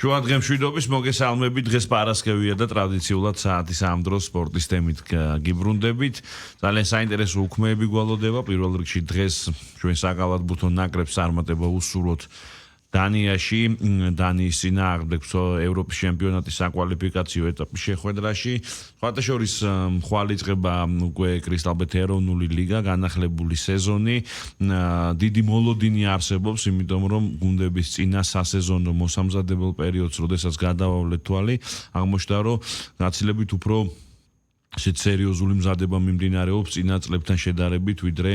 შუადღე მშვიდობის მოგესალმებით. დღეს პარასკევია და ტრადიციულად საათის ამ დროს სპორტის თემით გიბრუნდებით. ძალიან საინტერესო უქმეები გვალოდება. პირველ რიგში დღეს ჩვენ საკალათბურთო ნაკრებს წარმატება უსურვოთ დანიაში, დანიის წინააღმდეგ ევროპის ჩემპიონატის საკვალიფიკაციო ეტაპის შეხვედრაში. სხვათა შორის ხვალ იწყება უკვე კრისტალბეთ ეროვნული ლიგა, განახლებული სეზონი. დიდი მოლოდინი არსებობს, იმიტომ რომ გუნდების წინა სასეზონო მოსამზადებელ პერიოდს, როდესაც გადავავლეთ თვალი, აღმოჩნდა, რომ გაცილებით უფრო სერიოზული მზადება მიმდინარეობს წინა წლებთან შედარებით, ვიდრე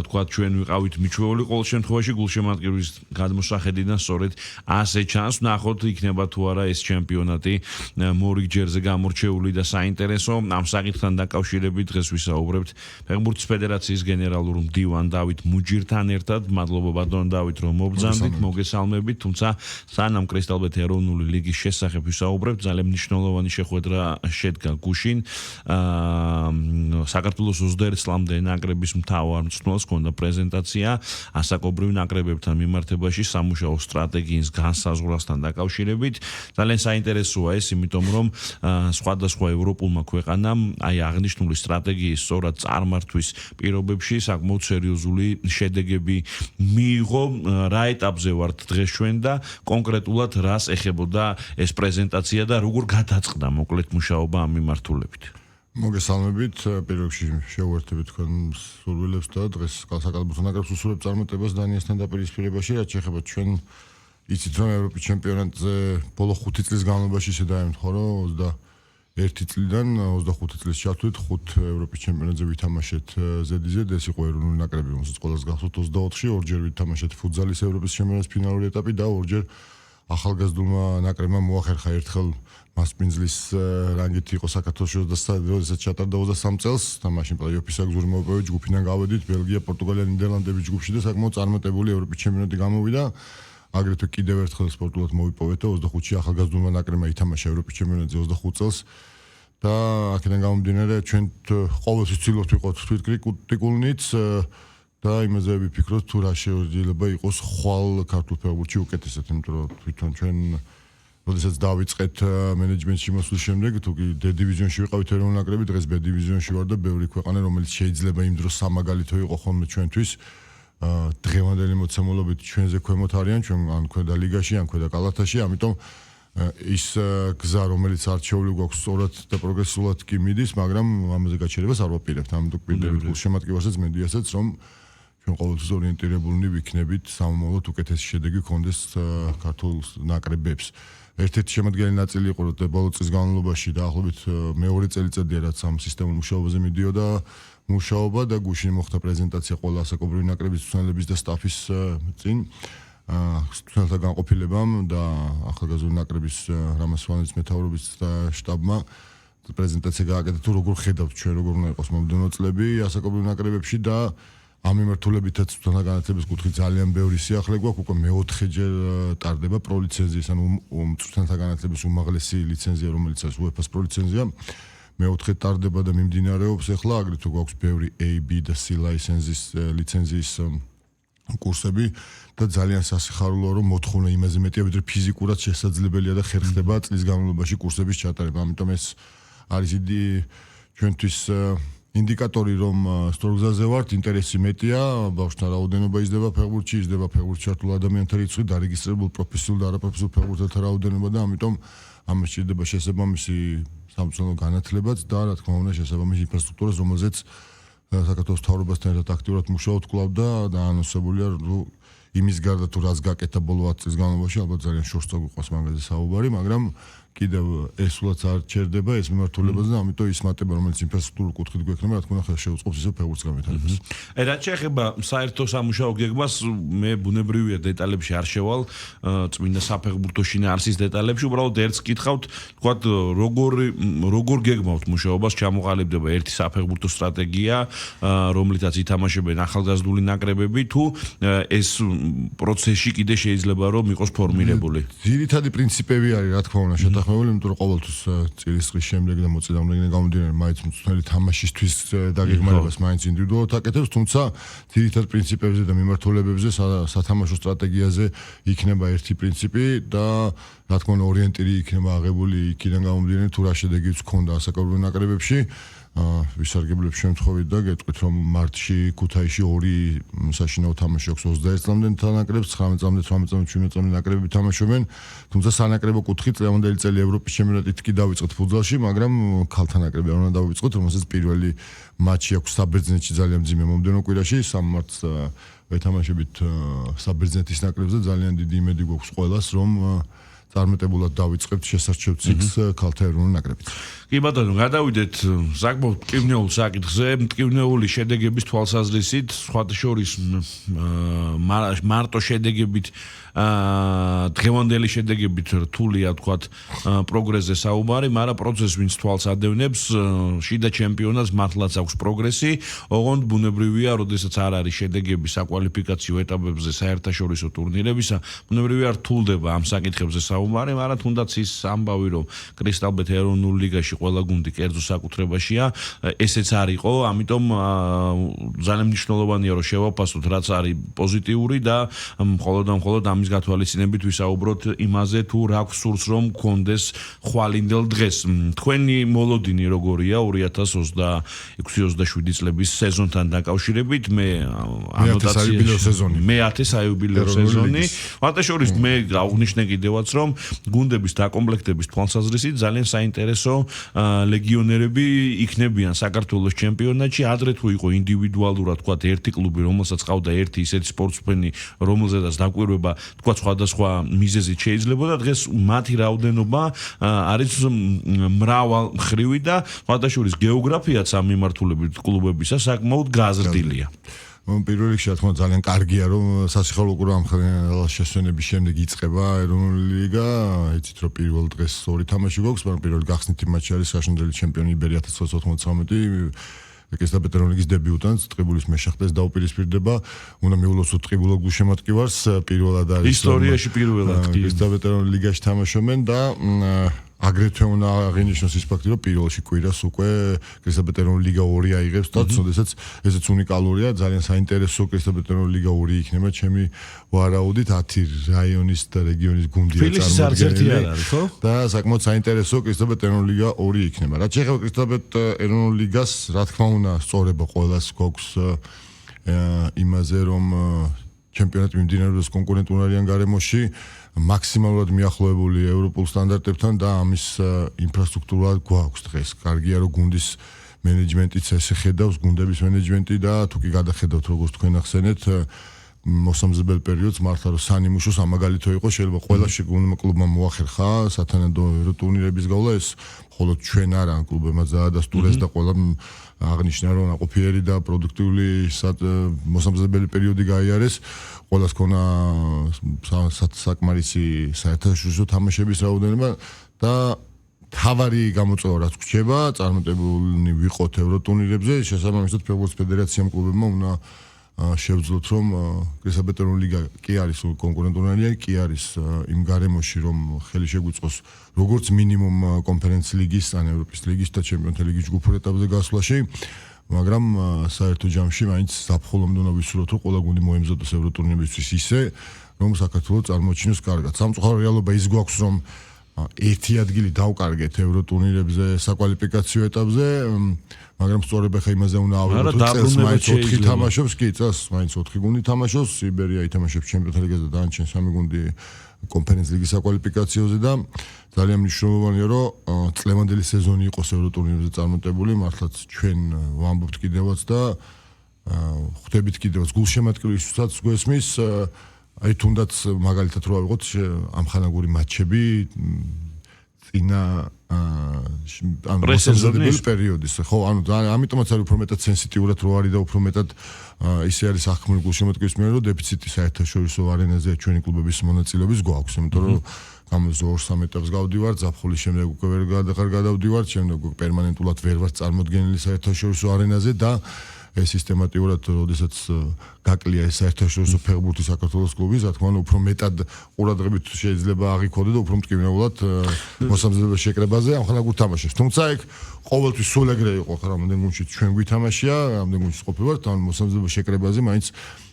თქვა ჩვენ ვიყავით მიჩვეული ყოველ შემთხვევაში გულშემატკივრის გადმოსახედიდან სწორედ ასე ჩანს. ნახოთ იქნება თუ არა ეს ჩემპიონატი მორიგჯერზე გამორჩეული და საინტერესო. ამ საკითხთან დაკავშირებით დღეს ვისაუბრებთ ფეხბურთის ფედერაციის გენერალურ მდივან დავით მუჯირთან ერთად. მადლობა ბატონ დავით, რომ მობრძანდით, მოგესალმებით. თუმცა სანამ კრისტალბეთ ეროვნული ლიგის შესახებ ვისაუბრებთ, ძალიან მნიშვნელოვანი შეხვედრა შედგა გუშინ. საქართველოს 21 წლამდე ნაკრების მთავარ მწვრთნელს ჰქონდა პრეზენტაცია ასაკობრივ ნაკრებებთან მიმართებაში სამუშაო სტრატეგიის განსაზღვრასთან დაკავშირებით. ძალიან საინტერესოა ეს, იმიტომ რომ სხვადასხვა ევროპულმა ქვეყანამ აი აღნიშნული სტრატეგიის სწორად წარმართვის პირობებში საკმაოდ სერიოზული შედეგები მიიღო. რა ეტაპზე ვართ დღეს ჩვენ და კონკრეტულად რას ეხებოდა ეს პრეზენტაცია და როგორ გადაწყდა მოკლედ მუშაობა ამ მიმართულებით? მოგესალმებით, პირველ რიგში შევუერთდებით თქვენ სურვილებს და დღეს საკალათბურთო ნაკრებს უსურვებთ წარმატებას დანიასთან დაპირისპირებაში, რაც შეეხება ჩვენ იცით რომ ევროპის ჩემპიონატზე ბოლო 5 წლის განმავლობაში ისე დაემთხვა, რომ 21 წლიდან 25 წლის ჩავთვლით 5 ევროპის ჩემპიონატზე ვითამაშეთ ზედიზედ, ეს იყო ეროვნული ნაკრები, რომელსაც ყველას გახსოვთ 24-ში, ორჯერ ვითამაშეთ ფუტზალის ევროპის ჩემპიონატის ფინალური ეტაპი და ორჯერ ახალგაზრდულმა ნაკრებმა მოახერხა ერთხელ მასპინძლის რანგით იყო საქართველოს და როდესაც ჩატარდა 23 წელს და მაშინ პლეი-ოფის აგზური მოვიპოვეთ, ჯგუფიდან გავედით, ბელგია, პორტუგალია, ნიდერლანდები ჯგუფში და საკმაოდ წარმატებული ევროპის ჩემპიონატი გამოვიდა. აგრეთვე კიდევ ერთხელ სპორტულად მოვიპოვეთ და 25-ში ახალგაზრდულმა ნაკრებმა ითამაშა ევროპის ჩემპიონატზე 25 წელს და აქედან გამომდინარე ჩვენ ყოველთვის ვცდილობთ ვიყოთ თვითკრიტიკულნიც და იმაზე ვიფიქროთ თუ რა შეიძლება იყოს ხვალ ქართულ ფეხბურთში უკეთესად, იმიტომ რომ თვითონ ჩვენ როდესაც დავიწყეთ მენეჯმენტში მოსვლის შემდეგ, თუ კი D დივიზიონში ვიყავით ეროვნული ნაკრები, დღეს B დივიზიონში ვარ და ბევრი ქვეყანა, რომელიც შეიძლება იმ დროს სამაგალითო იყო ხოლმე ჩვენთვის, დღევანდელი მოცემულობით ჩვენზე ქვემოთ არიან, ჩვენ ან ქვედა ლიგაში, ან ქვედა კალათაში, ამიტომ ის გზა, რომელიც არჩეული გვაქვს სწორად და პროგრესულად კი მიდის, მაგრამ ამაზე გაჩერებას არ ვაპირებთ. ამიტომ გვპირდებით გულშემატკივარსაც, მედიასაც, რომ ჩვენ ყოველთვის ორიენტირებულნი ვიქნებით სამომავლოდ უკეთესი შედეგი გქონდეს ქართულ ნაკრებებს. ერთ-ერთი შემადგენელი ნაწილი იყო ბოლო წლის განმავლობაში დაახლოებით მეორე წელიწადია რაც ამ სისტემურ მუშაობაზე მიდიოდა მუშაობა და გუშინ მოხდა პრეზენტაცია ყველა ასაკობრივი ნაკრების მწვრთნელების და სტაფის წინ მწვრთნელთა განყოფილებამ და ახალგაზრდული ნაკრების რამასვანელის მეთაურობის შტაბმა პრეზენტაცია გააკეთა თუ როგორ ხედავთ ჩვენ როგორ უნდა იყოს მომდევნო წლები ასაკობრივ ნაკრებებში და ამ მიმართულებითაც მწვრთნელთა განათლების კუთხით ძალიან ბევრი სიახლე გვაქვს, უკვე მეოთხეჯერ ტარდება პროლიცენზიის, ანუ მწვრთნელთა განათლების უმაღლესი ლიცენზია, რომელიც არის UEFA-ს პროლიცენზია. მეოთხე ტარდება და მიმდინარეობს ახლა, აგრეთვე გვაქვს ბევრი A, B და C ლიცენზიის კურსები და ძალიან სასიხარულოა, რომ მოთხოვნა იმაზე მეტია, ვიდრე ფიზიკურად შესაძლებელია და ხერხდება წლის განმავლობაში კურსების ჩატარება. ამიტომ ეს არის დიდი ჩვენთვის ინდიკატორი, რომ სწორ გზაზე ვართ, ინტერესი მეტია, ბავშვთა რაოდენობა იზრდება ფეხბურთში, იზრდება ფეხბურთში ჩართულ ადამიანთა რიცხვი, დარეგისტრირებულ პროფესიულ და არაპროფესიულ ფეხბურთელთა რაოდენობა და ამიტომ ამას სჭირდება შესაბამისი სამწვრთნელო განათლებაც და რა თქმა უნდა შესაბამისი ინფრასტრუქტურას, რომელზეც საქართველოს მთავრობასთან ერთად აქტიურად მუშაობთ კვლავ და დაანონსებულია იმის გარდა თუ რაც გაკეთა ბოლო 10 წლის განმავლობაში, ალბათ ძალიან შორს წაგვიყვას მაგაზე საუბარი, მაგრამ კიდევ ესულაც არ ჩერდება ეს მიმართულებაზე და ამიტომ ის მატება, რომელიც ინფრასტრუქტურულ კუთხით გვექნება, რა თქმა უნდა შეუწყობს ისევ ფეხბურთს განვითარებას. რაც შეეხება საერთო სამუშაო გეგმას, მე ბუნებრივია დეტალებში არ შევალ, წმინდა საფეხბურთო შინაარსის დეტალებში, უბრალოდ ერთს კითხავთ, თქვათ როგორ გეგმავთ მუშაობას, ჩამოყალიბდება ერთი საფეხბურთო სტრატეგია, რომლითაც ითამაშებენ ახალგაზრდული ნაკრებები, თუ ეს პროცესში კიდე შეიძლება რომ იყოს ფორმირებული. ძირითადი პრინციპები არის, რა თქმა უნდა, დასახმებული, იმიტომ რომ ყოველთვის წილისყრის შემდეგ და მოწინააღმდეგე გამომდინარე მაინც მწვრთნელი თამაშისთვის დაგეგმარებას მაინც ინდივიდუალურად აკეთებს, თუმცა ძირითად პრინციპებზე და მიმართულებებზე სათამაშო სტრატეგიაზე იქნება ერთი პრინციპი და რა თქმა უნდა ორიენტირი იქნება აღებული იქიდან გამომდინარე თუ რა შედეგიც ჰქონდა ასაკობრივ ნაკრებებში. ვისარგებლებ შემთხვევით და გეტყვით რომ მარტში ქუთაისში 2 საშინაო თამაში აქვს 21 წლამდე თანაკრებს 19 წლამდე 18 წლამდე 17 წლამდე ნაკრებები თამაშობენ თუმცა სანაკრებო კუთხით წლევანდელი წელი ევროპის ჩემპიონატით კი დავიწყეთ ფუტზალში მაგრამ ქალთა ნაკრები არ უნდა დავიწყოთ რომელსაც პირველი მატჩი აქვს საბერძნეთში ძალიან მძიმე მომდევნო კვირაში 3 მარტს ვეთამაშებით საბერძნეთის ნაკრებზე ძალიან დიდი იმედი გვაქვს ყველას რომ წარმატებულად დავიწყებთ შესარჩევ ციკლს ქალთა ეროვნულ ნაკრებით. კი ბატონო, გადავიდეთ საკმაოდ მტკივნეულ საკითხზე, მტკივნეული შედეგების თვალსაზრისით, სხვათა შორის მარტო შედეგებით, დღევანდელი შედეგებით რთულია თქვათ პროგრესზე საუბარი, მაგრამ პროცესს ვინც თვალს ადევნებს, შიდა ჩემპიონატს მართლაც აქვს პროგრესი, ოღონდ ბუნებრივია, როდესაც არ არის შედეგები საკვალიფიკაციო ეტაპებზე საერთაშორისო ტურნირებისა, ბუნებრივია რთულდება ამ საკითხებზე საუბარი, მაგრამ თუნდაც ის ამბავი, რომ კრისტალბეთ ეროვნულ ლიგაში ყველა გუნდი კერძო საკუთრებაშია, ესეც არ იყო, ამიტომ ძალიან მნიშვნელოვანია რომ შევაფასოთ რაც არის პოზიტიური და მხოლოდ ამის გათვალისწინებით ვისაუბროთ იმაზე თუ რა გსურს რომ გქონდეს ხვალინდელ დღეს. თქვენი მოლოდინი როგორია 2026-27 წლების სეზონთან დაკავშირებით, მე ანოტაციაში 10 საიუბილეო სეზონი. ვატაშორის მე აღნიშნე კიდევაც რომ გუნდების დაკომპლექტების თვალსაზრისით ძალიან საინტერესო ლეგიონერები იქნებიან საქართველოს ჩემპიონატში, ადრე თუ იყო ინდივიდუალურად თქვათ ერთი კლუბი, რომელსაც ყავდა ერთი ისეთი სპორტსმენი, რომელზედაც დაკვირვება თქვათ სხვადასხვა მიზეზით შეიძლება და დღეს მათი რაოდენობა არის მრავალმხრივი და ვატაშორის გეოგრაფიაც ამ მიმართულებით კლუბებისა საკმაოდ გაზრდილია. პირველ რიგში რა თქმა უნდა ძალიან კარგია რომ სასიხალო ამხელა შესვენების შემდეგ იწყება ეროვნული ლიგა. იცით რომ პირველ დღეს 2 თამაში გვაქვს, მაგრამ პირველი გახსნითი მატჩი არის საშინდელი ჩემპიონი იბერია 1993 კრისტალბეთ ეროვნული ლიგის დებიუტანტს ტყიბულის მეშახტეს დაუპირისპირდება. უნდა მიულოცოთ ტყიბულა გულშემატკივარს პირველად არის ისტორიაში პირველად კრისტალბეთ ეროვნული ლიგაში თამაშობენ და აგრეთვე უნდა აღინიშნოს ის ფაქტი, რომ პირველში კვირას უკვე კრისტალბეთ ეროვნული ლიგა 2 აიღებს და თუნდაც ესეც უნიკალურია, ძალიან საინტერესო კრისტალბეთ ეროვნული ლიგა 2 იქნება, ჩემი ვარაუდით 10 რაიონის და რეგიონის გუნდია წარმოდგენილი და საკმაოდ საინტერესო კრისტალბეთ ეროვნული ლიგა 2 იქნება. რაც შეეხება კრისტალბეთ ეროვნულ ლიგას, რა თქმა უნდა, სწორება ყველას გვაქვს იმაზე, რომ ჩემპიონატი მიმდინარეობს კონკურენტუნარიან გარემოში მაქსიმალურად მიახლოებული ევროპულ სტანდარტებთან და ამის ინფრასტრუქტურა გვაქვს დღეს. კარგია რომ გუნდის მენეჯმენტიც ესე ხედავს, გუნდების მენეჯმენტი და თუ კი გადახედავთ როგორც თქვენ ახსენეთ მოსამზებელ პერიოდს მართლა რომ სანიმუშო სამაგალითო იყო შეიძლება ყველაში კლუბმა მოახერხა სათანადო ტურნირების გავლა ეს მხოლოდ ჩვენ არა კლუბებმა დაადასტურეს და ყველა აღნიშნა რომ ნაყოფიერი და პროდუქტიული მოსამზადებელი პერიოდი გაიარეს ყველას ქონა საკმარისი საერთაშორისო თამაშების რაოდენობა და თავარი გამოწვევა რაც გვჭება წარმატებული ვიყოთ ევროტურნირებზე შესაბამისად ფეხბურთის ფედერაციამ კლუბებმა უნდა შევძლოთ რომ კრისტალბეთ ეროვნული ლიგა კი არის კონკურენტუნარიანი კი არის იმ გარემოში რომ ხელი შეგვიწყოს როგორც მინიმუმ კონფერენციის ლიგის ან ევროპის ლიგის და ჩემპიონთა ლიგის ჯგუფურ ეტაპზე გასვლაში მაგრამ საერთო ჯამში მაინც საფრთხოლომდე უნდა ვისურვოთ რომ ყველა გუნდი მოემზადოს ევროტურნირებისთვის ისე რომ საქართველოს წარმოჩინოს კარგად სამწუხარო რეალობა ის გვაქვს რომ ერთი ადგილი დავკარგეთ ევროტურნირებზე საკვალიფიკაციო ეტაპზე მაგრამ სწორედ ხა იმაზე უნდა ავიღოთ წელს მაინც 4 თამაშობს კი წელს მაინც 4 გუნდი თამაშობს იბერია ითამაშებს ჩემპიონთა ლიგაზე და დანარჩენ 3 გუნდი კონფერენციის ლიგის საკვალიფიკაციოზე და ძალიან მნიშვნელოვანია რომ წლევანდელი სეზონი იყოს ევროტურნირებზე წარმატებული მართლაც ჩვენ ვამბობთ კიდევაც და ხვდებით კიდევაც გულშემატკივრისთვისაც გვესმის აი თუნდაც მაგალითად რო ავიღოთ ამხანაგური მატჩები წინა ანუ მოსამზადებელი პერიოდის ხო ანუ ამიტომაც არის უფრო მეტად სენსიტიურად რო არის და უფრო მეტად ისე არის აღქმული გულშემატკივრების მიერ რომ დეფიციტი საერთაშორისო არენაზე ჩვენი კლუბების მონაწილეობის გვაქვს იმიტომ რომ გამოსდორ 2-3 ეტაპს გავდივართ ზაფხულის შემდეგ უკვე ვერ გადავდივართ შემდეგ უკვე პერმანენტულად ვერ ვარ წარმოდგენილი საერთაშორისო არენაზე და ეს სისტემატიურად როდესაც გაკლია ეს საერთაშორისო ფეხბურთის საქართველოს კლუბის, რა თქმა უნდა, უფრო მეტად ყურადღებით შეიძლება აღიქონდე და უფრო მტკივნეულად მოსამზადებლობის შეკრებაზე ამხანაგურ თამაშებს. თუმცა ეგ ყოველთვის სულ ეგრე იყო, რამდენ გუნდში ჩვენ გვითამაშია, რამდენ გუნდში ყოფილვართ, ან მოსამზადებლობის შეკრებაზე მაინც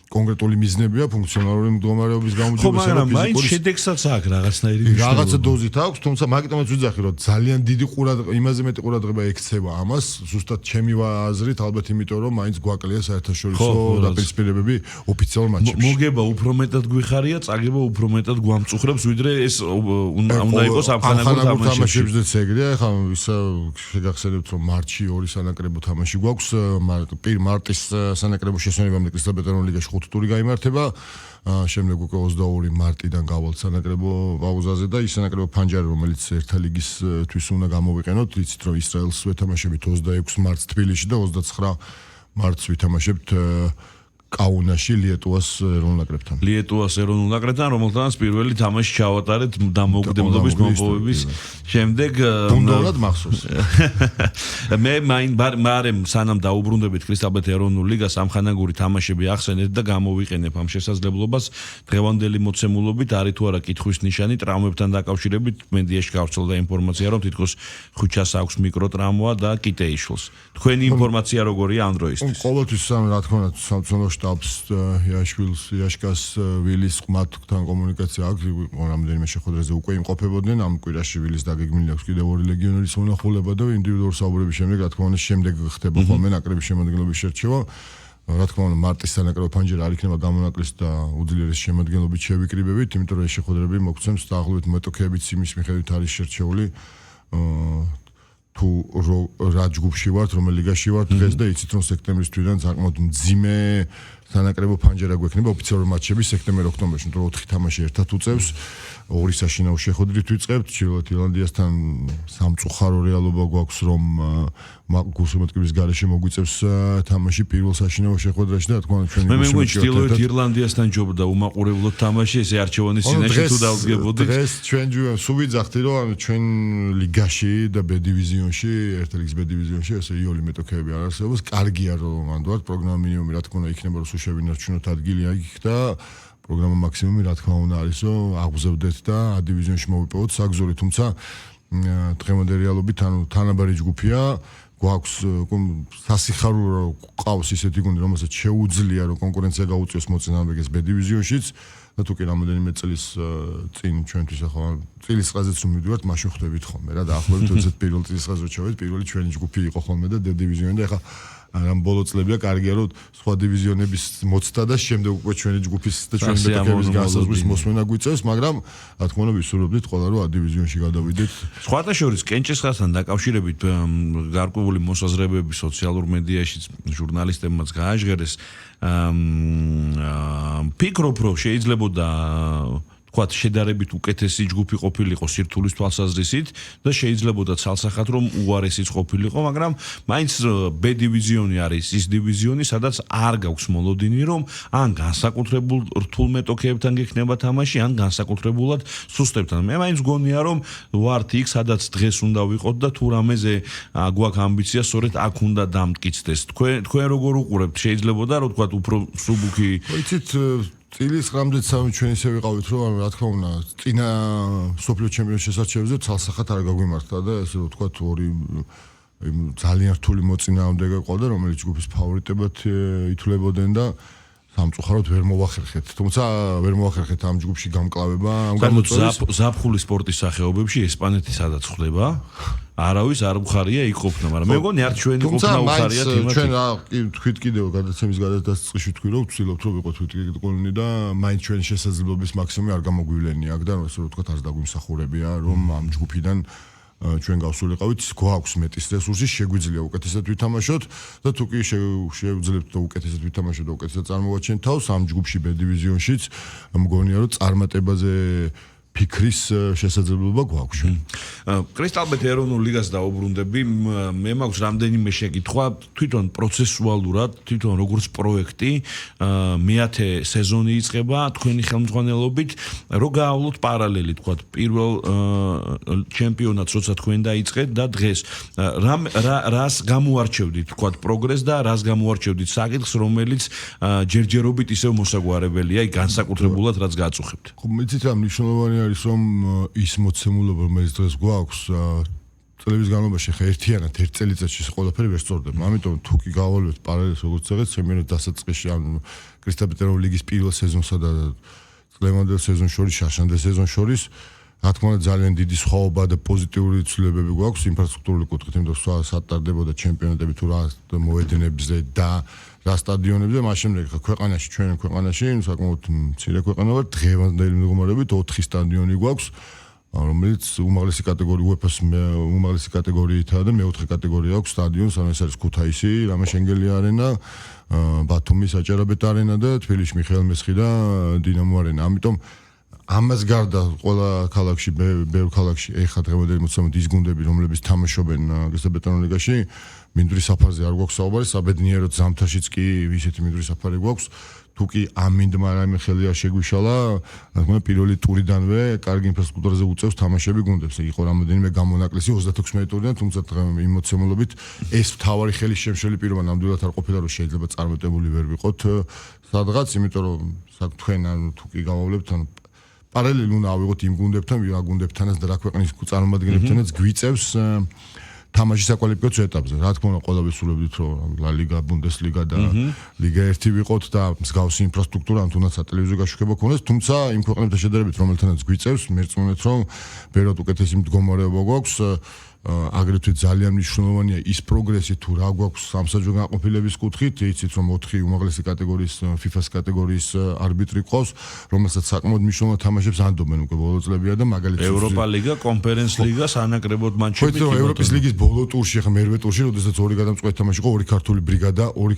კონკრეტული მიზნებია ფუნქციონალური მდგომარეობის გამოძიების მაგრამ მაინც შედეგსაც აქვს რაღაცნაირი მნიშვნელობა. რაღაცა დოზით აქვს, თუმცა მაგიტომაც ვიძახი, რომ ძალიან დიდი იმაზე მეტი ყურადღება ექცევა ამას, ზუსტად ჩემი აზრით, ალბათ იმიტომ, რომ მაინც გვაკლია საერთაშორისო დაპირისპირებები ოფიციალურ მატჩებში. მოგება უფრო მეტად გვიხარია, წაგება უფრო მეტად გვამწუხრებს, ვიდრე ეს უნდა იყოს ამხანაგურ თამაშებზეც ეგრეა. ეხლა ისა შეგახსენებთ, რომ მარტში ორი სანაკრებო თამაში გვაქვს, მარტის სანაკრებო შესვენებამდე კრისტალბეტონ ლიგაში 5 ტური გაიმართება. შემდეგ უკვე 22 მარტიდან გავალთ სანაკრებო პაუზაზე და ის სანაკრებო ფანჯარი, რომელიც ერთა ლიგისთვის უნდა გამოვიყენოთ, იცით რომ ისრაელს ვეთამაშებით 26 მარტს თბილისში და 29 მარტს ვითამაშებთ კაუნაში ლიეტუვას ეროვნულ ნაკრებთან. ლიეტუვას ეროვნულ ნაკრებთან, რომელთანაც პირველი თამაში ჩავატარეთ დამოუკიდებლობის მომპოვების შემდეგ. უნდათ მახსოვს. მე მარემ სანამ დაუბრუნდებით კრისტალბეტ ეროვნულ ლიგას ამხანაგური თამაშები ახსენეთ და გამოვიყენებ ამ შესაძლებლობას. დღევანდელი მოცემულობით არის თუ არა კითხვის ნიშანი ტრავმებთან დაკავშირებით მედიაში გავრცელდა ინფორმაცია, რომ თითქოს ხუჩას აქვს მიკროტრამვა და კიტეიშვილს. თქვენი ინფორმაცია როგორია ამ დროისთვის? ყოველთვის რა თქმა უნდა სამწუხაროდ შტაბს იაშვილს, იაშკას, ვილის ყმათთან კომუნიკაცია აქვს, რამდენიმე შეხვედრაზე უკვე იმყოფებოდნენ. ამ კვირაში ვილის დაგეგმილი აქვს კიდევ 2 ლეგიონერის მონახულება და ინდივიდუალური საუბრების შემდეგ, რა თქმა უნდა, შემდეგ ხდება ხოლმე ნაკრების შემადგენლობის შერჩევა. რა თქმა უნდა, მარტის სანაკრებო ფანჯარა არ იქნება გამონაკლისი და უძლიერესი შემადგენლობით შევიკრიბებით, იმიტომ რომ ეს შეხვედრები მოგცემს დაახლოებით მეტოქეებიც იმის მიხედვით არის შერჩეული თუ რა ჯგუფში ვართ, რომელ ლიგაში ვართ დღეს და იცით რომ სექტემბრის თვიდან საკმაოდ მძიმე სანაკრებო ფანჯარა გვექნება ოფიციალური მატჩები სექტემბერ-ოქტომბერში, იმიტომ რომ 4 თამაში ერთად უწევს, 2 საშინაო შეხვედრით ვიწყებთ, ჩრდილოეთ ირლანდიასთან სამწუხარო რეალობა გვაქვს, რომ გულშემატკივრის გარეშე მოგვიწევს თამაში პირველ საშინაო შეხვედრაში და რა თქმა უნდა ჩვენი მე მგონი ჩრდილოეთ ირლანდიასთან ჯობდა უმაყურებლად თამაში, ესე არჩევანის წინაშე თუ დავდგებოდით. დღეს ჩვენ სულ ვიძახთი რომ ჩვენ ლიგაში და B დივიზიონში, ერთ ლიგის B დივიზიონში ესე იოლი მეტოქეები არ არსებობს, კარგია რომ ამდვართ პროგრამა მინიმუმი რა თქმა უნდა იქნება რომ სულ შევინარჩუნოთ ადგილი იქ და პროგრამა მაქსიმუმი რა თქმა უნდა არის რომ აღვზევდეთ და A დივიზიონში მოვიპოვოთ საგზური, თუმცა დღევანდელი რეალობით ანუ თანაბარი ჯგუფია, გვაქვს სასიხარულო ყავს ისეთი გუნდი, რომელსაც შეუძლია რომ კონკურენცია გაუწიოს მოწინააღმდეგეს B დივიზიონშიც და თუ კი რამოდენიმე წლის წინ ჩვენთვის ახლა წილის ხაზეც რომ მივიდივართ, მაშინ ხვდებით ხოლმე რა დაახლოებით 21 პირველ წლის ხაზზე ჩავედით, პირველი ჩვენი ჯგუფი იყო ხოლმე და D დივიზიონი და ახლა ამ ბოლო წლებია კარგია რომ სხვა დივიზიონების მოცდა და შემდეგ უკვე ჩვენი ჯგუფის და ჩვენი მეტოქეების განსაზღვრის მოსმენა გვიწევს, მაგრამ რა თქმა უნდა ვისურვებდით ყველა რომ A დივიზიონში გადავიდეთ. სხვათა შორის კენჭისყრასთან დაკავშირებით გარკვეული მოსაზრებები სოციალურ მედიაშიც ჟურნალისტებმაც გააჟღერეს. ფიქრობ რომ შეიძლებოდა თქვათ შედარებით უკეთესი ჯგუფი ყოფილიყო სირთულის თვალსაზრისით და შეიძლებოდა ცალსახად რომ უარესიც ყოფილიყო, მაგრამ მაინც B დივიზიონი არის ის დივიზიონი, სადაც არ გაქვს მოლოდინი რომ ან განსაკუთრებულ რთულ მეტოქეებთან გექნება თამაში, ან განსაკუთრებულად სუსტებთან. მე მაინც გონია რომ ვართ იქ, სადაც დღეს უნდა ვიყოთ და თუ რამეზე გვაქვს ამბიცია, სწორედ აქ უნდა დამტკიცდეს. თქვენ როგორ უყურებთ? შეიძლებოდა რომ თქვათ უფრო სუბუქი იცით წილის რამდეც ჩვენ ისე ვიყავით რომ რა თქმა უნდა წინა სოფლიო ჩემპიონატის შესარჩევზე ცალსახად არ გაგვიმართა და ესე რომ თქვა ორი ძალიან რთული მოწინააღმდეგე ყავდა, რომელიც ჯგუფის ფავორიტებად ითვლებოდნენ და სამწუხაროდ ვერ მოვახერხეთ. თუმცა ვერ მოვახერხეთ ამ ჯგუფში გამკლავება, ამ გამოწვევის ზაფხული სპორტის სახეობებში ესპანეთი სადაც ხდება. არავის არ უხარია იქ ყოფნა, მაგრამ მე მგონი არ ჩვენი ყოფნა უხარია თემატიკა. ჩვენ თქვით კიდევ გადაცემის გადასწყვეტში თქვი რომ ვცდილობთ რომ ვიყოთ ვიტკიდკოლნი და მაინც ჩვენი შესაძლებლობის მაქსიმუმი არ გამოგვივლენია აქ და ესე რომ ვთქვათ არ დაგვიმსახურებია რომ ამ ჯგუფიდან ჩვენ გავსულიყავით, გვაქვს მეტის რესურსი, შეგვიძლია უკეთესად ვითამაშოთ და თუ კი შევძლებთ და უკეთესად ვითამაშოთ და უკეთესად წარმოვაჩენთ თავს ამ ჯგუფში B დივიზიონშიც, მგონია რომ წარმატებაზე ფიქრის შესაძლებლობა გვაქვს. კრისტალბეთ ეროვნულ ლიგას დაუბრუნდები, მე მაქვს რამდენიმე შეკითხვა, თვითონ პროცესუალურად, თვითონ როგორც პროექტი, მე-10 სეზონი იწყება თქვენი ხელმძღვანელობით, რო გაავლოთ პარალელი, თქვა, პირველ ჩემპიონატს, როცა თქვენ დაიწყეთ და დღეს, რას გამოარჩევდით, თქვა, პროგრესს და რას გამოარჩევდით საკითხს, რომელიც ჯერჯერობით ისევ მოსაგვარებელია, განსაკუთრებულად რაც გაწუხებთ. ხო, მიცით რა მნიშვნელოვანი არის რომ ის მოცემულობა რომელიც დღეს გვაქვს წლების განმავლობაში ხა ერთიანად ერთ წელიწადში ყველაფერი ვერ სწორდება. ამიტომ თუ კი გავალებთ პარალელს როგორც წეგეთ ჩემპიონატ დასაწყისში ან კრისტალბეთ ეროვნული ლიგის პირველ სეზონსა და წლევანდელ სეზონს შორის შაშანდელ სეზონს შორის რა თქმა უნდა ძალიან დიდი სხვაობა და პოზიტიური ცვლილებები გვაქვს ინფრასტრუქტურული კუთხით, იმიტომ რომ სატარდებოდა ჩემპიონატები თუ რა მოედნებზე და რა სტადიონებზე, მას შემდეგ ქვეყანაში ჩვენ ქვეყანაში საკმაოდ მცირე ქვეყანა ვარ, დღევანდელი მდგომარეობით 4 სტადიონი გვაქვს, რომელიც უმაღლესი კატეგორია UEFA-ს უმაღლესი კატეგორიითაა და მეოთხე კატეგორია აქვს სტადიონს, ეს არის ქუთაისი, რამე შენგელი არენა, ბათუმის აჭარაბეთ არენა და თბილისში მიხეილ მესხი და დინამო არენა. ამიტომ ამას გარდა ყველა ქალაქში, ბევრ ქალაქში ეხლა დღევანდელი მოცემულობით ის გუნდები, რომლებიც თამაშობენ კრისტალბეთ ეროვნულ ლიგაში, მინდვრის საფარზე არ გვაქვს საუბარი, საბედნიეროდ ზამთარშიც კი ისეთი მინდვრის საფარი გვაქვს. თუ კი ამინდმა რაიმე ხელი არ შეგვიშალა, რა თქმა უნდა, პირველი ტურიდანვე კარგი ინფრასტრუქტურაზე უწევს თამაშები გუნდებს. იყო რამოდენიმე გამონაკლისი 36 ტურიდან, თუმცა იმ მოცემულობით ეს მთავარი ხელის შემშელი პირობა ნამდვილად არ ყოფილა, რომ შეიძლება წარმატებული ვერ ვიყოთ სადღაც, იმიტომ რომ თქვენ თუ კი გავავლებთ, ანუ პარალელი უნდა ავიღოთ იმ გუნდებთან, ვიღა გუნდებთანაც და რა ქვეყნის წარმომადგენლებთანაც გვიწევს თამაშის საკვალიფიკაციო ეტაპზე. რა თქმა უნდა, ყველა ვისურვებდით, რომ ლა ლიგა, ბუნდესლიგა და ლიგა 1 ვიყოთ და მსგავსი ინფრასტრუქტურა ან თუნდაც სატელევიზიო გაშუქება ქონდეს, თუმცა იმ ქვეყნებთან შედარებით, რომელთანაც გვიწევს, მერწმუნეთ, რომ ბევრად უკეთესი მდგომარეობა გვაქვს. აგრეთვე ძალიან მნიშვნელოვანია ის პროგრესი თუ რა გვაქვს სამსაჯო განყოფილების კუთხით, იცით რომ 4 უმაღლესი კატეგორიის FIFA-ს კატეგორიის არბიტრი ყავს, რომელსაც საკმაოდ მნიშვნელოვან თამაშებს ანდობენ უკვე ბოლო წლებია და მაგალითად ევროპა ლიგა, კონფერენს ლიგა, სანაკრებოდ მატჩები. ხო, ევროპის ლიგის ბოლო ტურში, ხა მერვე ტურში, როდესაც ორი გადამწყვეტი თამაში იყო, ორი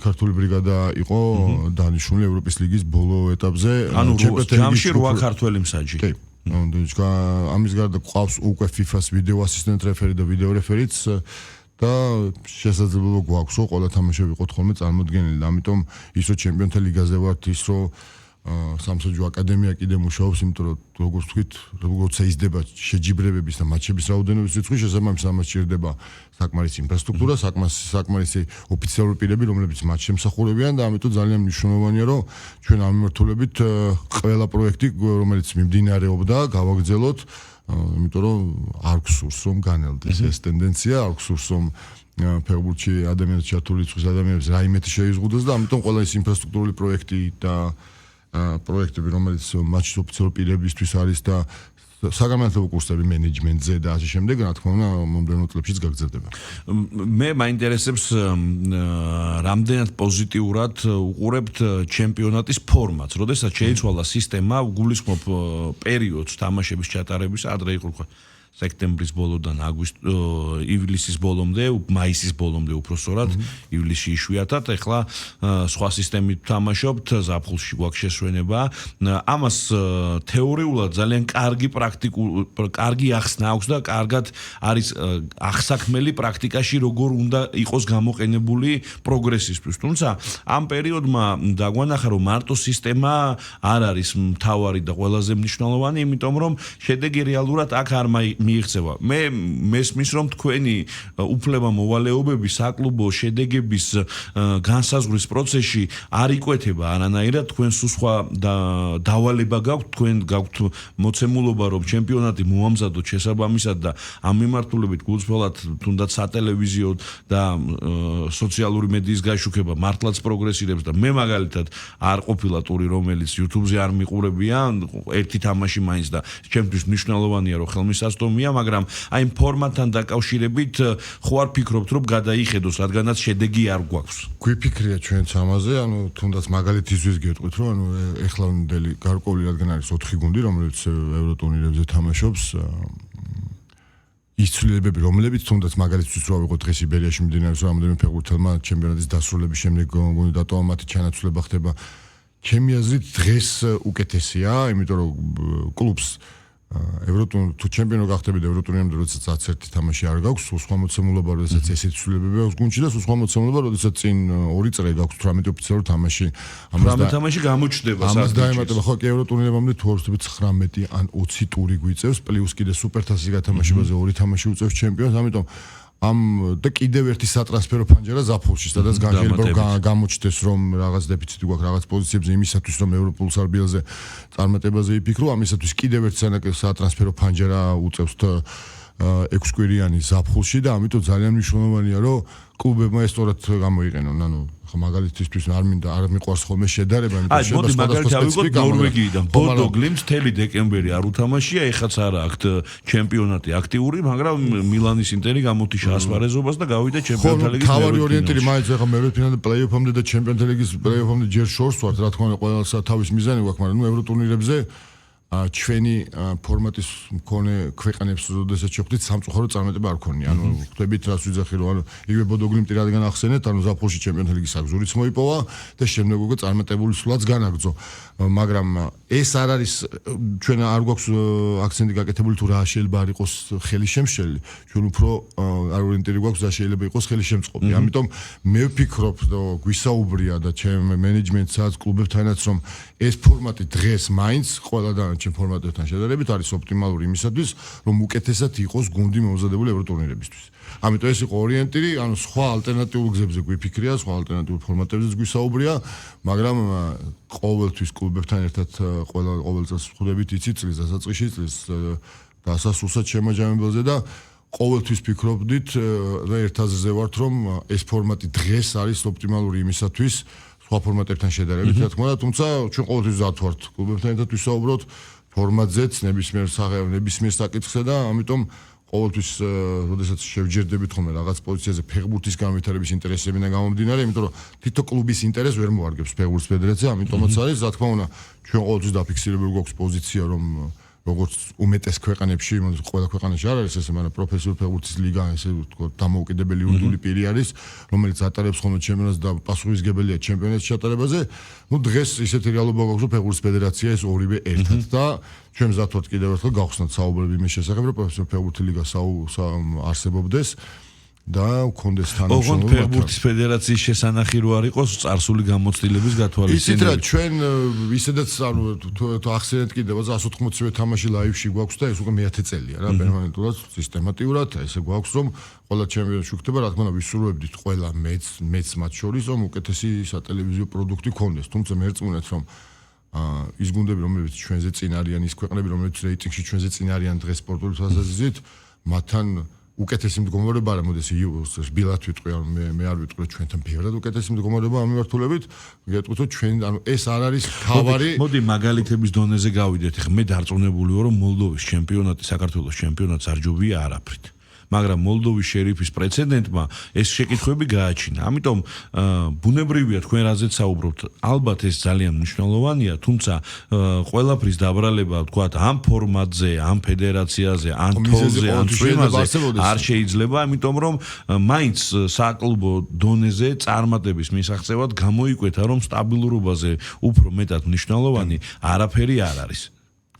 ქართული ბრიგადა იყო დანიშნული ევროპის ლიგის ბოლო ეტაპზე. ანუ ჯამში 8 ქართველი მსაჯი. კი. ამის გარდა ყავს უკვე FIFA-ს ვიდეო ასისტენტ რეფერი და ვიდეო რეფერიც და შესაძლებლობა გვაქვს რომ ყველა თამაშები ვიყოთ ხოლმე წარმოდგენილი. ამიტომ ის რომ ჩემპიონთა ლიგაზე ვართ, ის რომ სამსაჯო აკადემია კიდე მუშაობს, იმიტომ რომ როგორც თქვით, როგორც იზრდება შეჯიბრებების და მატჩების რაოდენობის რიცხვი, შესაბამისად ამას ჭირდება საკმარისი ინფრასტრუქტურა, საკმარისი ოფიციალური პირები, რომლებიც მატჩს ემსახურებიან და ამიტომ ძალიან მნიშვნელოვანია, რომ ჩვენ ამ მიმართულებით ყველა პროექტი, რომელიც მიმდინარეობდა, გავაგრძელოთ, იმიტომ რომ არ გსურს რომ განელდეს ეს ტენდენცია, არ გსურს რომ ფეხბურთში ადამიანის ჩართული რიცხვის ადამიანებს რაიმეთი შეიზღუდოს და ამიტომ ყველა ეს ინფრასტრუქტურული პროექტი და პროექტები, რომელიც მატჩის ოფიციალური პირებისთვის არის და საგამართლებლო კურსები მენეჯმენტზე და ასე შემდეგ, რა თქმა უნდა, მომდევნო წლებშიც გაგრძელდება. მე მაინტერესებს რამდენად პოზიტიურად უყურებთ ჩემპიონატის ფორმატს, როდესაც შეიცვალა სისტემა, გულისხმობ პერიოდს თამაშების ჩატარების, ადრე იყო თქვა სექტემბრის ბოლოდან ივლისის ბოლომდე, მაისის ბოლომდე უпроსორად, ივლისში იშვიათად, ეხლა სხვა სისტემით თამაშობთ, ზაფხულში გვაქვს შესვენება. ამას თეორიულად ძალიან კარგი ახსნა აქვს და კარგად არის აღსაქმელი პრაქტიკაში, როგორ უნდა იყოს გამოყენებული პროგრესისთვის. თუმცა ამ პერიოდმა დაგვანახა, რომ მარტო სისტემა არ არის მთავარი და ყველაზე მნიშვნელოვანი, იმიტომ რომ შედეგი რეალურად აქ არ მიიღწევა. მე მესმის რომ თქვენი უფლება მოვალეობები საკლუბო შედეგების განსაზღვრის პროცესში არ იკვეთება არანაირად, თქვენ სხვა დავალება გაქვთ, თქვენ გაქვთ მოცემულობა რომ ჩემპიონატი მოამზადოთ შესაბამისად და ამ მიმართულებით გულწრფელად თუნდაც სატელევიზიო და სოციალური მედიის გაშუქება მართლაც პროგრესირებს და მე მაგალითად არ ყოფილა ტური რომელიც YouTube-ზე არ მიყურებია, ერთი თამაში მაინც და ჩემთვის მნიშვნელოვანია რომ ხელმისაწვდომია, მაგრამ აი ფორმატთან დაკავშირებით ხო არ ფიქრობთ რომ გადაიხედოს, რადგანაც შედეგი არ გვაქვს. გვიფიქრია ჩვენც ამაზე, ანუ თუნდაც მაგალითისთვის გეტყვით, რომ ანუ ეხლავინდელი გარკვეული რადგან არის 4 გუნდი, რომელიც ევროტურნირებზე თამაშობს, ის ცვლილებები, რომლებიც თუნდაც მაგალითისთვის რო ავიღოთ დღეს იბერიაში მიმდინარეობს რამოდენიმე ფეხბურთელმა ჩემპიონატის დასრულების შემდეგ გუნდი დატოვა, მათი ჩანაცვლება ხდება. ჩემი აზრით დღეს უკეთესია, იმიტომ რომ კლუბს ევროტურნირ თუ ჩემპიონი გახდებით ევროტურნირამდე როდესაც 11 თამაში არ გაქვს, სხვა მოცემულობა როდესაც ესეთი ცვლილებები აქვს გუნდში და სხვა მოცემულობა როდესაც წინ 2 წრე გაქვს 18 ოფიციალური თამაში. 18 თამაში გამოჩნდება ამას დაემატება ხო კი ევროტურნირებამდე თუ არ ვთქვით 19 ან 20 ტური გვიწევს, პლუს კიდე სუპერთასის გათამაშებაზე 2 თამაში უწევს ჩემპიონს, ამიტომ ამ და კიდევ ერთი სატრანსფერო ფანჯარა ზაფხულში, სადაც განხილება გამოჩნდეს რომ რაღაც დეფიციტი გვაქვს რაღაც პოზიციებზე იმისათვის რომ ევროპულ სარბიელზე წარმატებაზე იფიქრო, ამისათვის კიდევ ერთი სატრანსფერო ფანჯარა უწევს 6 კვირიანი ზაფხულში და ამიტომ ძალიან მნიშვნელოვანია რომ კლუბებმა ეს სწორად გამოიყენონ, ანუ მაგალითისთვის არ მინდა არ მიყვარს ხოლმე შედარება, აი მოდი მაგალითად ავიღოთ ნორვეგიიდან ბოდო გლიმს მთელი დეკემბერი არ უთამაშია, ეხაც არა აქვთ ჩემპიონატი აქტიური, მაგრამ მილანის ინტერი გამოთიშა ასპარეზობას და გავიდა ჩემპიონთა ლიგის მეორე თავი ორიენტირი მაინც ახლა მეორე ფინალზე პლეიოფამდე და ჩემპიონთა ლიგის პლეიოფამდე ჯერ შორს ვართ, რა თქმა უნდა ყველასა თავის მიზანი გვაქვს, მაგრამ ნუ ევროტურნირებზე ჩვენი ფორმატის მქონე ქვეყნებს როდესაც შევხვდით სამწუხარო წარმატება არ ქონია. ანუ ხვდებით რას ვიძახი რომ ანუ იგივე ბოდო გლიმტი რადგან ახსენეთ, ანუ ზაფხულში ჩემპიონთა ლიგის აგზურიც მოიპოვა და შემდეგ უკვე წარმატებული სულაც განაგრძო. მაგრამ ეს არ არის ჩვენ არ გვაქვს აქცენტი გაკეთებული თუ რა შეიძლება არ იყოს ხელი შემშელი. ჩვენ უფრო არ ორიენტირი გვაქვს რა შეიძლება იყოს ხელი შემწყობი. ამიტომ მე ვფიქრობ რომ გვისაუბრია და ჩემ მენეჯმენტსაც კლუბებთანაც რომ ეს ფორმატი დღეს მაინც ყველა ჩემ ფორმატებთან შედარებით არის ოპტიმალური იმისათვის, რომ უკეთესად იყოს გუნდი მომზადებული ევროტურნირებისთვის. ამიტომ ეს იყო ორიენტირი, ანუ სხვა ალტერნატიულ გზებზე გვიფიქრია, სხვა ალტერნატიულ ფორმატებზეც გვისაუბრია, მაგრამ ყოველთვის კლუბებთან ერთად ყოველ წელს ვხვდებით იცი წლის დასაწყისში, წლის დასასრულსად შემაჯამებელზე და ყოველთვის ფიქრობდით და ერთ აზრზე ვართ, რომ ეს ფორმატი დღეს არის ოპტიმალური იმისათვის, სხვა ფორმატებთან შედარებით, რა თქმა უნდა, თუმცა ჩვენ ყოველთვის ზართ ვართ კლუბებთან ერთად ვისაუბროთ ფორმატზეც, ნებისმიერ საკითხზე და ამიტომ ყოველთვის როდესაც შევჯერდებით ხოლმე რაღაც პოზიციაზე ფეხბურთის განვითარების ინტერესებიდან გამომდინარე, იმიტომ რომ თითო კლუბის ინტერესს ვერ მოარგებს ფეხბურთის ფედერაცია, ამიტომაც არის, რა თქმა უნდა, ჩვენ ყოველთვის დაფიქსირებული გვაქვს პოზიცია, რომ როგორც უმეტეს ქვეყანებში, ყველა ქვეყანაში არ არის ესე, მაგრამ პროფესიული ფეხბურთის ლიგა, ესე ვთქვათ, დამოუკიდებელი ურდული პირი არის, რომელიც ატარებს ხოლმე ჩემპიონატს და პასუხისმგებელია ჩემპიონატის ჩატარებაზე. ნუ დღეს ისეთი რეალობა გვაქვს, რომ ფეხბურთის ფედერაცია ეს ორივე ერთად და ჩვენ მზად ვართ კიდევ ერთხელ გავხსნათ საუბრები იმის შესახებ, რომ პროფესიული ფეხბურთის ლიგა არსებობდეს და გქონდეს თანამშრომლობა. ოღონდ ფეხბურთის ფედერაციის შესანახი რო არ იყოს წარსული გამოცდილების გათვალისწინებით. ისეთ რა ჩვენ ისედაც ანუ თუ ახსენეთ კიდევ 180-ე თამაში ლაივში გვაქვს და ეს უკვე მე-10 წელია რა პერმანენტულად სისტემატიურად ესე გვაქვს რომ ყველა ჩემპიონატში ხდება, რა თქმა უნდა ვისურვებდით ყველა მეც მათ შორის რომ უკეთესი სატელევიზიო პროდუქტი გქონდეს, თუმცა მე რწმუნეთ რომ ის გუნდები რომლებიც ჩვენზე წინ არიან, ის ქვეყნები რომლებიც რეიტინგში ჩვენზე წინ არიან დღეს სპორტული თვალსაზრისით, მათთან უკეთესი მდგომარეობა არ მოდის ბილათ ვიტყვი, ანუ მე არ ვიტყვი ჩვენთან ფიქრად უკეთესი მდგომარეობა ამ მიმართულებით, გეტყვით რომ ჩვენ ანუ ეს არ არის თავარი. მოდი მაგალითების დონეზე გავიდეთ. ხა მე დარწმუნებული ვარ რომ მოლდოვის ჩემპიონატი, საქართველოს ჩემპიონატს არ ჯობია არაფრით. მაგრამ მოლდოვის შერიფის პრეცედენტმა ეს შეკითხვები გააჩინა. ამიტომ ბუნებრივია თქვენ რაზეც საუბრობთ. ალბათ ეს ძალიან მნიშვნელოვანია, თუმცა ყველაფრის დაბრალება, ვთქვათ, ამ ფორმატზე, ამ ფედერაციაზე, ან თოლზე, ან წვიმაზე არ შეიძლება, ამიტომ რომ მაინც საკლუბო დონეზე წარმატების მისაღწევად გამოიკვეთა, რომ სტაბილურობაზე უფრო მეტად მნიშვნელოვანი არაფერი არ არის.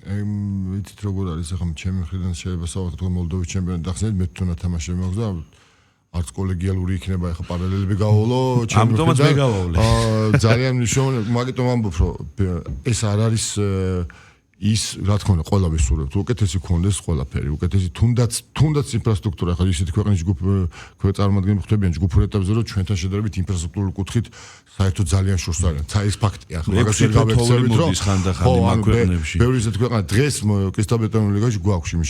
ვიცით როგორ არის ახლა ჩემი მხრიდან შეიძლება საერთოდ მოლდოვის ჩემპიონატი ახსენეთ, მე თვითონ თამაშები მაქვს და არც კოლეგიალური იქნება ახლა პარალელები გავავლო ჩემი მხრიდან. ძალიან მნიშვნელოვანია, მაგიტომ ამბობ რომ ეს არ არის ის რა თქმა უნდა ყველა ვისურვებთ უკეთესი გქონდეს ყველაფერი, უკეთესი თუნდაც ინფრასტრუქტურა, ახლა ისეთი ქვეყნის წარმოადგენლები ხდებიან ჯგუფურ ეტაპზე, რომ ჩვენთან შედარებით ინფრასტრუქტურული კუთხით საერთოდ ძალიან შორს არიან. ეს ფაქტია, ახლა მაგას ვერ გავექცევით, რომ ხანდახანდი მაგ ქვეყნებში ბევრი ისეთი ქვეყანა დღეს კრისტალბეტონური ლიგაში გვაქვს იმის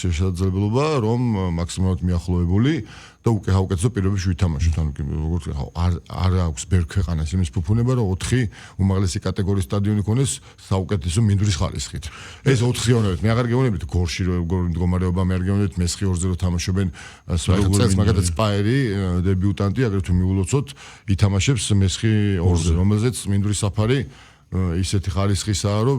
შესაძლებლობა, რომ მაქსიმალურად მიახლოებული და უკეთესო პირობებში ვითამაშოთ. ანუ როგორც არ აქვს ბევრ ქვეყანას იმის ფუფუნება, რომ 4 უმაღლესი კატეგორიის სტადიონი ქონდეს საუკეთესო მინდვრის ხარისხით. ეს 4-იანობით. მე აღარ გეუბნებით გორში როგორ მდგომარეობა, მე არ გეუბნებით მესხი 2-ზე რომ თამაშობენ წელს, მაგალითად სპაერი დებიუტანტი, აგრეთვე მიულოცოთ, ითამაშებს მესხი 2-ზე, რომელზეც მინდვრის საფარი ისეთი ხარისხისაა, რომ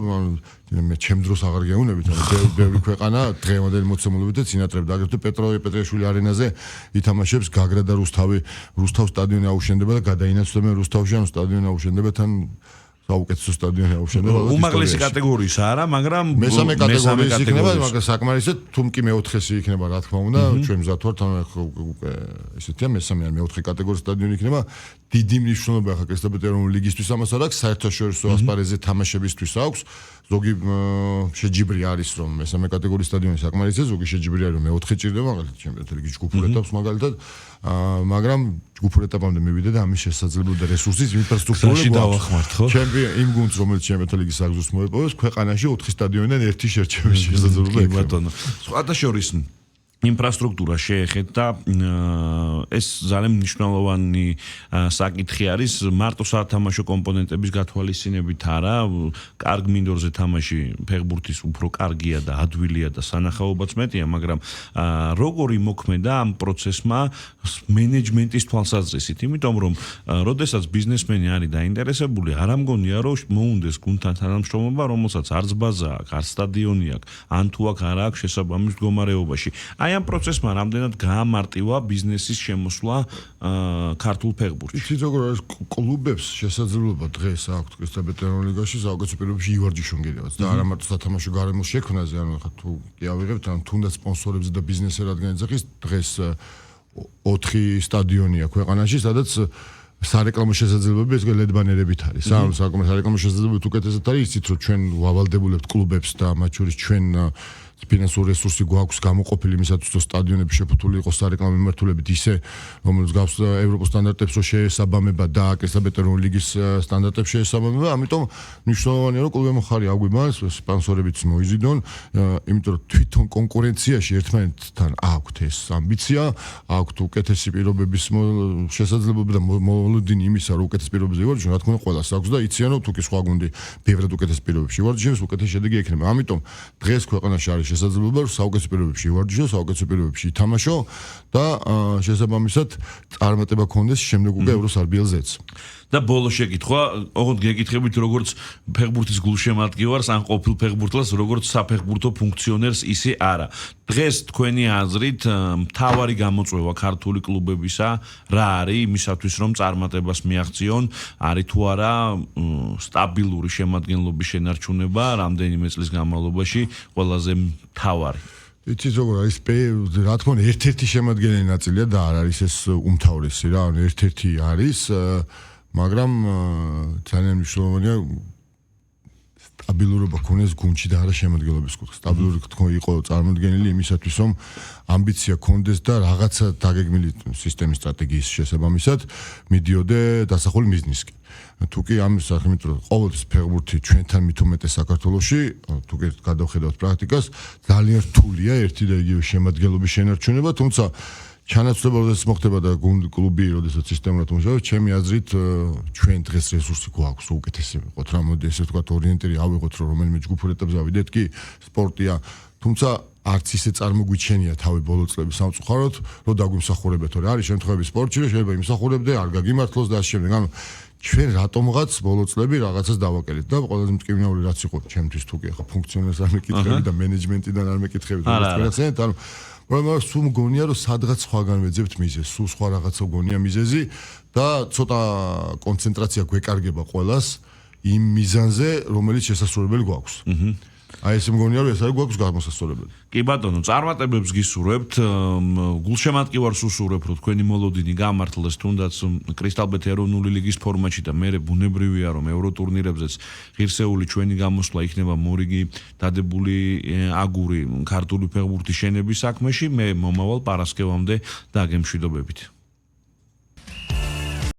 მე ჩემ დროს აღარ გეუბნებით, ბევრი ქვეყანა დღევანდელი მოცემულობით და წინატრებდა, აგრეთვე პეტროშვილი არენაზე ითამაშებს გაგრა და რუსთავი, რუსთავ სტადიონი აუშენდება და გადაინაცვლებენ რუსთავში, ანუ სტადიონი აუშენდება თან საუკეთესო სტადიონი აუშენდა. უმაღლესი კატეგორიის არა, მაგრამ მესამე კატეგორიის იქნება, მაგრამ საკმარისად თუმკი მეოთხესი იქნება, რა თქმა უნდა, ჩვენ მზად ვართ, ესეთია მესამე ან მეოთხე კატეგორიის სტადიონი იქნება. დიდი მნიშვნელობა ახლა კრისტალბეტ ეროვნული ლიგისთვის ამას არ აქვს, საერთაშორისო ასპარეზზე თამაშებისთვის აქვს. ზოგი შეჯიბრი არის, რომ მესამე კატეგორიის სტადიონი საკმარისია, ზოგი შეჯიბრი არის, რომ მეოთხე ჭირდება, მაგალითად ჩემპიონთა ლიგის ჯგუფურ ეტაპს მაგალითად, მაგრამ ჯგუფურ ეტაპამდე მივიდა და ამის შესაძლებლობა და რესურსის ინფრასტრუქტურა დავახმართ, ხო? ჩემპიონ იმ გუნდს, რომელიც ჩემპიონთა ლიგის აგზურს მოეპოვეს, ქვეყანაში 4 სტადიონიდან ერთი შერჩევის შესაძლებლობა კი ბატონო. სხვათა შორის ინფრასტრუქტურა შეეხეთ და ეს ძალიან მნიშვნელოვანი საკითხი არის მარტო სათამაშო კომპონენტების გათვალისწინებით არა, კარგ მინდორზე თამაში ფეხბურთის უფრო კარგია და ადვილია და სანახაობაც მეტია, მაგრამ როგორი მოქმედა ამ პროცესმა მენეჯმენტის თვალსაზრისით, იმიტომ რომ როდესაც ბიზნესმენი არის დაინტერესებული, არ ამგონია რომ მოუნდეს გუნდთან თანამშრომლობა, რომელსაც არც ბაზა აქვს, არც სტადიონი აქვს, ან თუ აქ არ აქვს შესაბამის მდგომარეობაში. ამ პროცესმა რამდენად გაამარტივა ბიზნესის შემოსვლა ქართულ ფეხბურთში. იცით როგორ არის კლუბებს შესაძლებლობა დღეს აქვს კრისტალბეტ ეროვნულ ლიგაში საუკეთესო პირობებში ივარჯიშონგელებას და არა მარტო სათამაშო გარემოს შექმნაზე, ანუ ხა თუ კი ავიღებთ, ან თუნდაც სპონსორებზე და ბიზნესზე რადგან ეძახის, დღეს 4 სტადიონია ქვეყანაში, სადაც სარეკლამო შესაძლებლობები ეს ლედბანერებით არის. ანუ სარეკლამო შესაძლებლობები უკეთესად არის, იცით რომ ჩვენ ვავალდებულებთ კლუბებს და მათ შორის ჩვენ ფინანსური რესურსი გვაქვს გამოყოფილი იმისათვის, რომ სტადიონები შეფუთული იყოს სარეკლამო მიმართულებით ისე, რომელიც გავს ევროპის სტანდარტებს რო შეესაბამება და კრისტალბეტ ეროვნული ლიგის სტანდარტებს შეესაბამება, ამიტომ მნიშვნელოვანია, რომ კლუბებმა ხარი აგვიმარს, სპონსორებიც მოიზიდონ, იმიტომ რომ თვითონ კონკურენციაში ერთმანეთთან აქვთ ეს ამბიცია, აქვთ უკეთესი პირობების შესაძლებლობა და მოლოდინი იმისა, რომ უკეთეს პირობებზე ივარჯიშონ, რა თქმა უნდა, ყველას აქვს და იციან, რომ თუ კი სხვა გუნდი ბევრად უკეთეს პირობებში ივარჯიშებს, უკეთეს შედეგი ექნება. ამიტომ დღეს ქვეყანაში არის შესაძლებლობა, რომ საუკეთესო პირობებში ივარჯიშო, საუკეთესო პირობებში ითამაშო და შესაბამისად წარმატება ქონდეს შემდეგ უკვე ევროსარბიელზეც. და ბოლო შეკითხვა, ოღონდ გეკითხებით როგორც ფეხბურთის გულშემატკივარს ან ყოფილ ფეხბურთელს, როგორც საფეხბურთო ფუნქციონერს ისე არა. დღეს თქვენი აზრით მთავარი გამოწვევა ქართული კლუბებისა რა არის იმისათვის, რომ წარმატებას მიაღწიონ, არის თუ არა სტაბილური შემადგენლობის შენარჩუნება რამდენიმე წლის განმავლობაში ყველაზე მთავარი. იცით როგორ არის რა თქმა უნდა ერთ-ერთი შემადგენელი ნაწილია და არ არის ეს უმთავრესი რა, ანუ ერთ-ერთი არის მაგრამ ძალიან მნიშვნელოვანია სტაბილურობა ქონდეს გუნდში და არა შემადგენლობის კუთხე. სტაბილური იყო წარმოდგენილი იმისათვის, რომ ამბიცია ქონდეს და რაღაცა დაგეგმილი სისტემის სტრატეგიის შესაბამისად მიდიოდე დასახული მიზნისკენ. თუ კი ამის სახელით რომ ყოველთვის ფეხბურთი ჩვენთან მით უმეტეს საქართველოში, თუ კი გადავხედავთ პრაქტიკას, ძალიან რთულია ერთი და იგივე შემადგენლობის შენარჩუნება, თუმცა ჩანაცვლება როდესაც მოხდება და გუნდი კლუბი როდესაც სისტემურად მუშაობს, ჩემი აზრით ჩვენ დღეს რესურსი გვაქვს უკეთესი ვიყოთ რა, მოდი ესე ვთქვათ ორიენტირი ავიღოთ რომ რომელიმე ჯგუფურ ეტაპზე ავიდეთ კი სპორტია, თუმცა არც ისე წარმოგვიჩენია თავი ბოლო წლების სამწუხაროდ, რომ დაგვიმსახურებათ, თორე არის შემთხვევები სპორტში, რომ შეიძლება იმსახურებდე, არ გაგიმართლოს და ასე შემდეგ. ანუ ჩვენ რატომღაც ბოლო წლები რაღაცას დავაკელით და ყველაზე მტკივნეული რაც იყო ჩემთვის თუ კი ახლა ფუნქციონერს არ მეკითხები და მენეჯმენტიდან არ მეკითხები და რაღაცნაირად, ანუ მაგრამ სულ მგონია რომ სადღაც სხვაგან ვეძებთ მიზეზს, სულ სხვა რაღაცა მგონია მიზეზი და ცოტა კონცენტრაცია გვეკარგება ყველას იმ მიზანზე, რომელიც შესასრულებელი გვაქვს. აი ეს მგონია რომ ეს არის გვაქვს გამოსასწორებელი. კი ბატონო, წარმატებებს გისურვებთ, გულშემატკივარს უსურვებ, რომ თქვენი მოლოდინი გამართლდეს თუნდაც კრისტალბეტ ეროვნული ლიგის ფორმატში და მე ბუნებრივია რომ ევროტურნირებზეც ღირსეული ჩვენი გამოსვლა იქნება მორიგი დადებული აგური ქართული ფეხბურთის შენების საქმეში, მე მომავალ პარასკევამდე დაგემშვიდობებით.